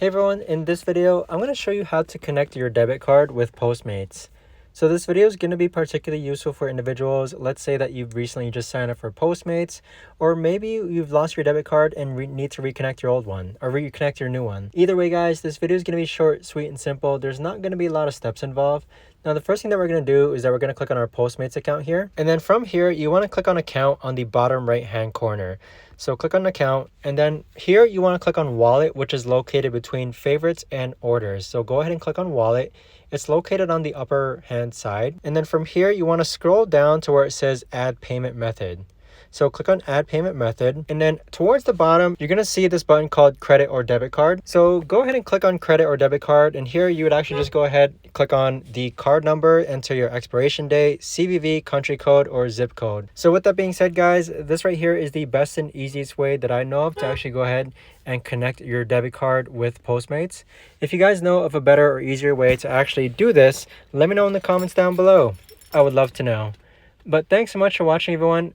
Hey everyone, in this video, I'm going to show you how to connect your debit card with Postmates. So this video is going to be particularly useful for individuals. Let's say that you've recently just signed up for Postmates, or maybe you've lost your debit card and need to reconnect your old one, or reconnect your new one. Either way guys, this video is going to be short, sweet, and simple. There's not going to be a lot of steps involved. Now the first thing that we're going to do is that we're going to click on our Postmates account here. And then from here, you want to click on account on the bottom right hand corner. So click on account, and then here you want to click on wallet, which is located between favorites and orders. So go ahead and click on wallet. It's located on the upper hand side. And then from here, you want to scroll down to where it says add payment method. So click on add payment method, and then towards the bottom, you're going to see this button called credit or debit card. So go ahead and click on credit or debit card. And here you would actually just go ahead, click on the card number, enter your expiration date, CVV, country code, or zip code. So with that being said, guys, this right here is the best and easiest way that I know of to actually go ahead and connect your debit card with Postmates. If you guys know of a better or easier way to actually do this, let me know in the comments down below. I would love to know. But thanks so much for watching, everyone.